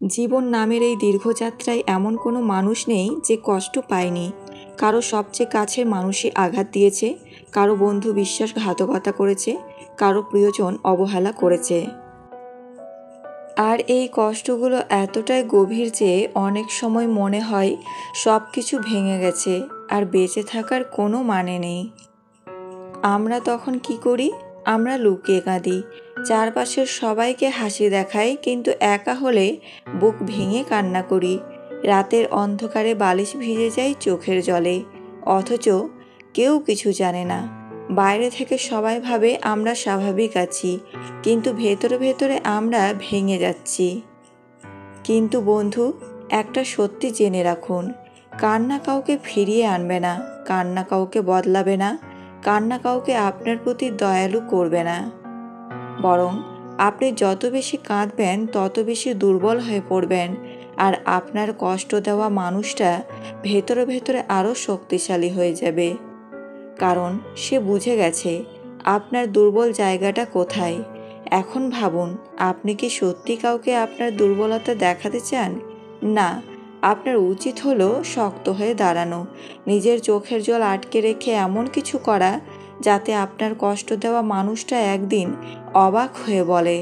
জীবন নামের এই দীর্ঘযাত্রায় এমন কোনো মানুষ নেই যে কষ্ট পায়নি। কারো সবচেয়ে কাছের মানুষই আঘাত দিয়েছে, কারো বন্ধু বিশ্বাসঘাতকতা করেছে, কারো প্রিয়জন অবহেলা করেছে। আর এই কষ্টগুলো এতটাই গভীর যে অনেক সময় মনে হয় সব কিছু ভেঙে গেছে আর বেঁচে থাকার কোনো মানে নেই। আমরা তখন কি করি? আমরা লুকিয়ে কাঁদি, চারপাশের সবাইকে হাসি দেখাই, কিন্তু একা হলে বুক ভেঙে কান্না করি। রাতের অন্ধকারে বালিশ ভিজে যায় চোখের জলে, অথচ কেউ কিছু জানে না। বাইরে থেকে সবাই ভাবে আমরা স্বাভাবিক আছি, কিন্তু ভেতরে ভেতরে আমরা ভেঙে যাচ্ছি। কিন্তু বন্ধু, একটা সত্যি জেনে রাখুন, কান্না কাউকে ফিরিয়ে আনবে না, কান্না কাউকে বদলাবে না, কান্না কাউকে আপনার প্রতি দয়ালু করবে না। বরং আপনি যত বেশি কাঁদবেন তত বেশি দুর্বল হয়ে পড়বেন, আর আপনার কষ্ট দেওয়া মানুষটা ভেতরে ভেতরে আরও শক্তিশালী হয়ে যাবে। কারণ সে বুঝে গেছে আপনার দুর্বল জায়গাটা কোথায়। এখন ভাবুন, আপনি কি সত্যি কাউকে আপনার দুর্বলতা দেখাতে চান? না, আপনার উচিত হলো শক্ত হয়ে দাঁড়ানো, নিজের চোখের জল আটকে রেখে এমন কিছু করা যাতে আপনার কষ্ট দেওয়া মানুষটা একদিন অবাক হয়ে বলে,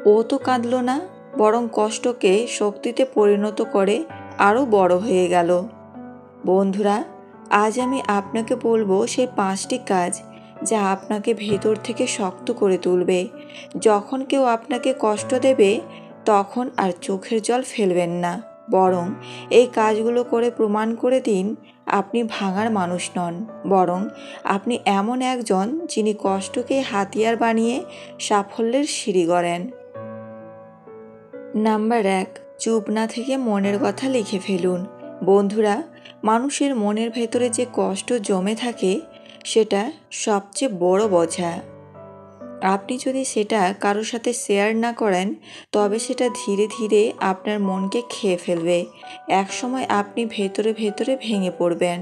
ও তো কাঁদল না, বরং কষ্টকে শক্তিতে পরিণত করে আরও বড় হয়ে গেল। বন্ধুরা, আজ আমি আপনাকে বলবো সেই 5টি কাজ যা আপনাকে ভেতর থেকে শক্ত করে তুলবে। যখন কেউ আপনাকে কষ্ট দেবে তখন আর চোখের জল ফেলবেন না, বরং এই কাজগুলো করে প্রমাণ করে দিন আপনি ভাঙার মানুষ নন, বরং আপনি এমন একজন যিনি কষ্টকে হাতিয়ার বানিয়ে সাফল্যের সিঁড়ি গড়েন। নাম্বার 1, চুপ না থেকে মনের কথা লিখে ফেলুন। বন্ধুরা, মানুষের মনের ভেতরে যে কষ্ট জমে থাকে সেটা সবচেয়ে বড় বোঝা। আপনি যদি সেটা কারোর সাথে শেয়ার না করেন তবে সেটা ধীরে ধীরে আপনার মনকে খেয়ে ফেলবে। একসময় আপনি ভেতরে ভেতরে ভেঙে পড়বেন।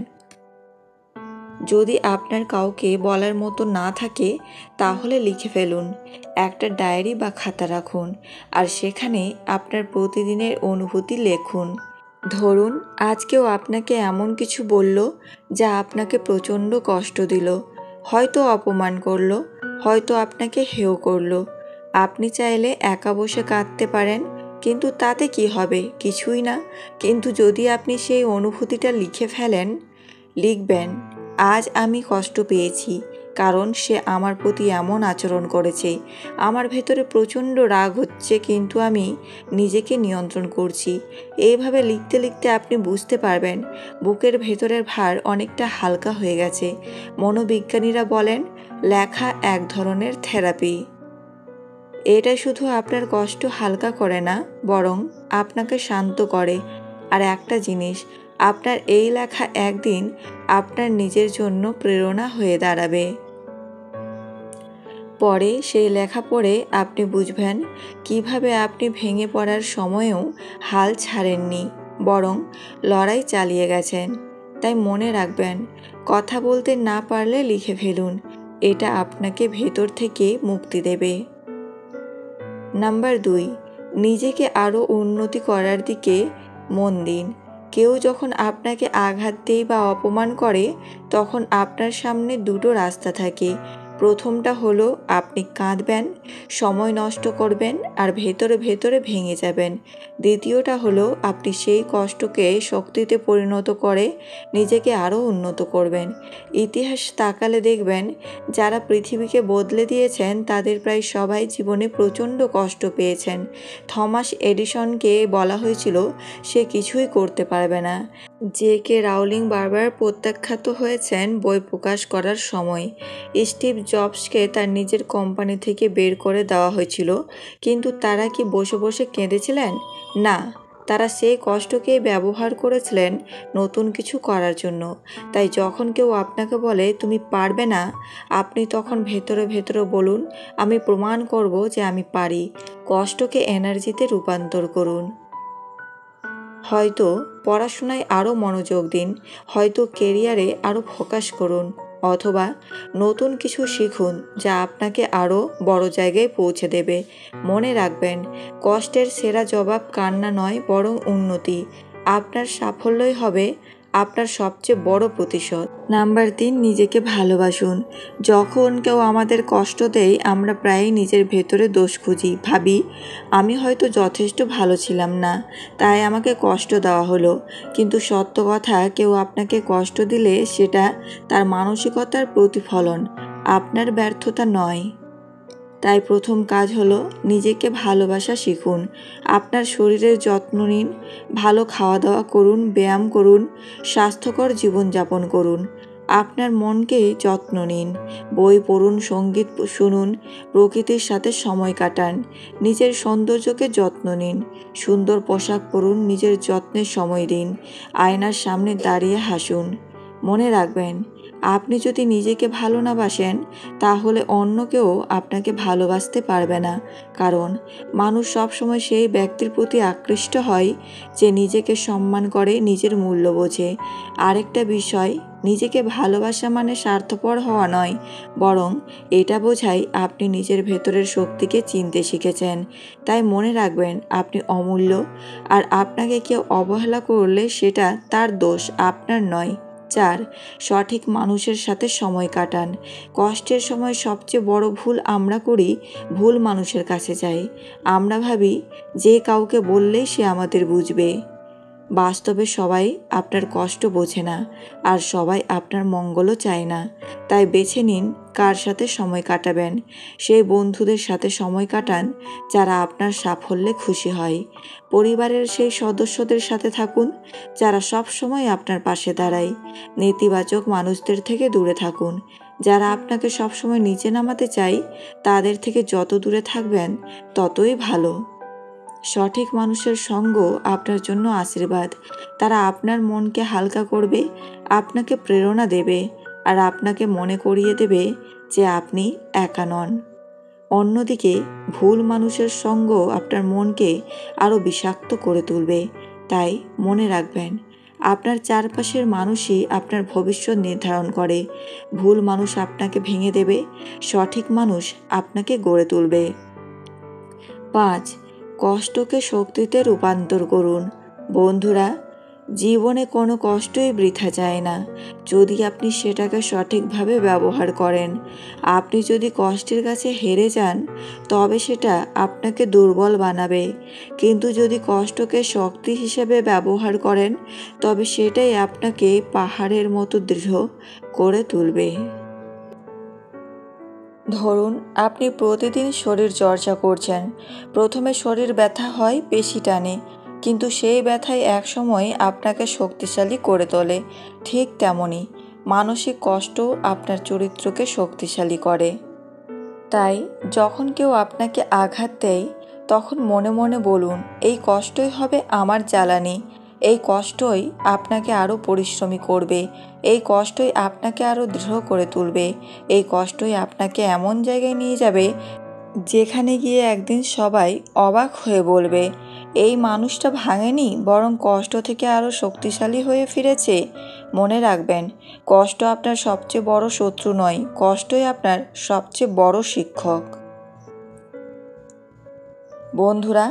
যদি আপনার কাউকে বলার মতো না থাকে তাহলে লিখে ফেলুন, একটা ডায়েরি বা খাতা রাখুন, আর সেখানে আপনার প্রতিদিনের অনুভূতি লিখুন। ধরুন আজ কেউ আপনাকে এমন কিছু বলল যা আপনাকে প্রচণ্ড কষ্ট দিল, হয়তো অপমান করলো, হয়তো আপনাকে হেয় করলো। আপনি চাইলে একা বসে কাঁদতে পারেন, কিন্তু তাতে কি হবে? কিছুই না। কিন্তু যদি আপনি সেই অনুভূতিটা লিখে ফেলেন, লিখবেন, আজ আমি কষ্ট পেয়েছি কারণ সে আমার প্রতি এমন আচরণ করেছে। আমার ভেতরে প্রচণ্ড রাগ হচ্ছে, কিন্তু আমি নিজেকে নিয়ন্ত্রণ করছি। এইভাবে লিখতে লিখতে আপনি বুঝতে পারবেন বুকের ভেতরের ভার অনেকটা হালকা হয়ে গেছে। মনোবিজ্ঞানীরা বলেন লেখা এক ধরনের থেরাপি। এটা শুধু আপনার কষ্ট হালকা করে না, বরং আপনাকে শান্ত করে। আর একটা জিনিস, আপনার এই লেখা একদিন আপনার নিজের জন্য প্রেরণা হয়ে দাঁড়াবে। পরে সেই লেখা পড়ে আপনি বুঝবেন কিভাবে আপনি ভেঙে পড়ার সময়েও হাল ছাড়েননি, বরং লড়াই চালিয়ে গেছেন। তাই মনে রাখবেন, কথা বলতে না পারলে লিখে ফেলুন, এটা আপনাকে ভেতর থেকে মুক্তি দেবে। নাম্বার 2, নিজেকে আরও উন্নতি করার দিকে মন দিন। কেউ যখন আপনাকে আঘাত দেয় বা অপমান করে তখন আপনার সামনে দুটো রাস্তা থাকে। প্রথমটা হলো আপনি কাঁদবেন, সময় নষ্ট করবেন আর ভেতরে ভেতরে ভেঙে যাবেন। দ্বিতীয়টা হলো আপনি সেই কষ্টকে শক্তিতে পরিণত করে নিজেকে আরও উন্নত করবেন। ইতিহাস তাকালে দেখবেন যারা পৃথিবীকে বদলে দিয়েছেন তাদের প্রায় সবাই জীবনে প্রচণ্ড কষ্ট পেয়েছেন। থমাস এডিসনকে বলা হয়েছিল সে কিছুই করতে পারবে না। জে.কে. রাউলিং বারবার প্রত্যাখ্যাত হয়েছেন বই প্রকাশ করার সময়। স্টিভ জবসকে তার নিজের কোম্পানি থেকে বের করে দেওয়া হয়েছিল, কিন্তু তারা কি বসে বসে কেঁদেছিলেন? না, তারা সেই কষ্টকে ব্যবহার করেছিলেন নতুন কিছু করার জন্য। তাই যখন কেউ আপনাকে বলে তুমি পারবে না, আপনি তখন ভেতরে ভেতরে বলুন, আমি প্রমাণ করব যে আমি পারি। কষ্টকে এনার্জিতে রূপান্তর করুন। হয়তো পড়াশোনায় আরও মনোযোগ দিন, হয়তো কেরিয়ারে আরও ফোকাস করুন, অথবা নতুন কিছু শিখুন যা আপনাকে আরও বড় জায়গায় পৌঁছে দেবে। মনে রাখবেন, কষ্টের সেরা জবাব কান্না নয়, বরং উন্নতি। আপনার সাফল্যই হবে আপনার সবচেয়ে বড় প্রতিশোধ। নাম্বার 3, নিজেকে ভালোবাসুন। যখন কেউ আমাদের কষ্ট দেয়, আমরা প্রায়ই নিজের ভেতরে দোষ খুঁজি। ভাবি, আমি হয়তো যথেষ্ট ভালো ছিলাম না, তাই আমাকে কষ্ট দেওয়া হলো। কিন্তু সত্য কথা, কেউ আপনাকে কষ্ট দিলে সেটা তার মানসিকতার প্রতিফলন, আপনার ব্যর্থতা নয়। তাই প্রথম কাজ হলো নিজেকে ভালোবাসা শিখুন। আপনার শরীরের যত্ন নিন, ভালো খাওয়া দাওয়া করুন, ব্যায়াম করুন, স্বাস্থ্যকর জীবনযাপন করুন। আপনার মনকে যত্ন নিন, বই পড়ুন, সঙ্গীত শুনুন, প্রকৃতির সাথে সময় কাটান। নিজের সৌন্দর্যকে যত্ন নিন, সুন্দর পোশাক পরুন, নিজের যত্নে সময় দিন, আয়নার সামনে দাঁড়িয়ে হাসুন। মনে রাখবেন, আপনি যদি নিজেকে ভালো না বাসেন, তাহলে অন্য কেউ আপনাকে ভালোবাসতে পারবে না। কারণ মানুষ সবসময় সেই ব্যক্তির প্রতি আকৃষ্ট হয় যে নিজেকে সম্মান করে, নিজের মূল্য বোঝে। আরেকটা বিষয়, নিজেকে ভালোবাসা মানে স্বার্থপর হওয়া নয়, বরং এটা বোঝায় আপনি নিজের ভেতরের শক্তিকে চিনতে শিখেছেন। তাই মনে রাখবেন, আপনি অমূল্য, আর আপনাকে কেউ অবহেলা করলে সেটা তার দোষ, আপনার নয়। 4, সঠিক মানুষের সাথে সময় কাটান। কষ্টের সময় সবচেয়ে বড় ভুল আমরা করি, ভুল মানুষের কাছে যাই। আমরা ভাবি যে কাউকে বললেই সে আমাদের বুঝবে। বাস্তবে সবাই আপনার কষ্ট বোঝে না, আর সবাই আপনার মঙ্গলও চায় না। তাই বেছে নিন কার সাথে সময় কাটাবেন। সেই বন্ধুদের সাথে সময় কাটান যারা আপনার সাফল্যে খুশি হয়। পরিবারের সেই সদস্যদের সাথে থাকুন যারা সব সময় আপনার পাশে দাঁড়ায়। নেতিবাচক মানুষদের থেকে দূরে থাকুন। যারা আপনাকে সবসময় নিচে নামাতে চায়, তাদের থেকে যত দূরে থাকবেন ততই ভালো। সঠিক মানুষের সঙ্গ আপনার জন্য আশীর্বাদ। তারা আপনার মনকে হালকা করবে, আপনাকে প্রেরণা দেবে, আর আপনাকে মনে করিয়ে দেবে যে আপনি একা নন। অন্যদিকে ভুল মানুষের সঙ্গ আপনার মনকে আরও বিষাক্ত করে তুলবে। তাই মনে রাখবেন, আপনার চারপাশের মানুষই আপনার ভবিষ্যৎ নির্ধারণ করে। ভুল মানুষ আপনাকে ভেঙে দেবে, সঠিক মানুষ আপনাকে গড়ে তুলবে। 5, কষ্টকে শক্তিতে রূপান্তর করুন। বন্ধুরা, জীবনে কোনো কষ্টই বৃথা যায় না যদি আপনি সেটাকে সঠিকভাবে ব্যবহার করেন। আপনি যদি কষ্টের কাছে হেরে যান, তবে সেটা আপনাকে দুর্বল বানাবে। কিন্তু যদি কষ্টকে শক্তি হিসেবে ব্যবহার করেন, তবে সেটাই আপনাকে পাহাড়ের মতো দৃঢ় করে তুলবে। ধরুন, আপনি প্রতিদিন শরীর চর্চা করছেন। প্রথমে শরীর ব্যথা হয়, পেশি টানে, কিন্তু সেই ব্যথাই একসময় আপনাকে শক্তিশালী করে তোলে। ঠিক তেমনই মানসিক কষ্ট আপনার চরিত্রকে শক্তিশালী করে। তাই যখন কেউ আপনাকে আঘাত দেয়, তখন মনে মনে বলুন, এই কষ্টই হবে আমার জ্বালানি। এই কষ্টই আপনাকে আরও পরিশ্রমী করবে। এই কষ্টই আপনাকে আরও দৃঢ় করে তুলবে। এই কষ্টই আপনাকে এমন জায়গায় নিয়ে যাবে যেখানে গিয়ে একদিন সবাই অবাক হয়ে বলবে, এই মানুষটা ভাঙেনি, বরং কষ্ট থেকে আরও শক্তিশালী হয়ে ফিরেছে। মনে রাখবেন, কষ্ট আপনার সবচেয়ে বড় শত্রু নয়, কষ্টই আপনার সবচেয়ে বড় শিক্ষক। বন্ধুরা,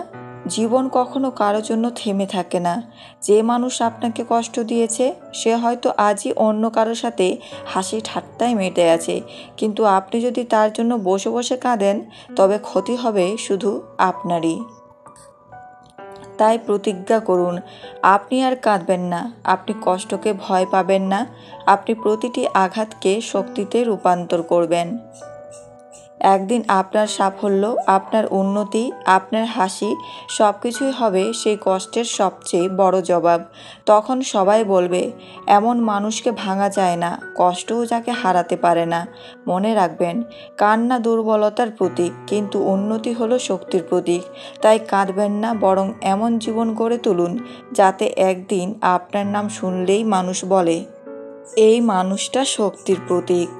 জীবন কখনো কারো জন্য থেমে থাকে না। যে মানুষ আপনাকে কষ্ট দিয়েছে, সে হয়তো আজই অন্য কারোর সাথে হাসি ঠাট্টায় মেতে আছে, কিন্তু আপনি যদি তার জন্য বসে বসে কাঁদেন, তবে ক্ষতি হবে শুধু আপনারই। তাই প্রতিজ্ঞা করুন, আপনি আর কাঁদবেন না, আপনি কষ্টকে ভয় পাবেন না, আপনি প্রতিটি আঘাতকে শক্তিতে রূপান্তর করবেন। একদিন আপনার সাফল্য, আপনার উন্নতি, আপনার হাসি সব কিছুই হবে সেই কষ্টের সবচেয়ে বড় জবাব। তখন সবাই বলবে, এমন মানুষকে ভাঙা যায় না, কষ্টও যাকে হারাতে পারে না। মনে রাখবেন, কান্না দুর্বলতার প্রতীক, কিন্তু উন্নতি হলো শক্তির প্রতীক। তাই কাঁদবেন না, বরং এমন জীবন গড়ে তুলুন যাতে একদিন আপনার নাম শুনলেই মানুষ বলে, এই মানুষটা শক্তির প্রতীক।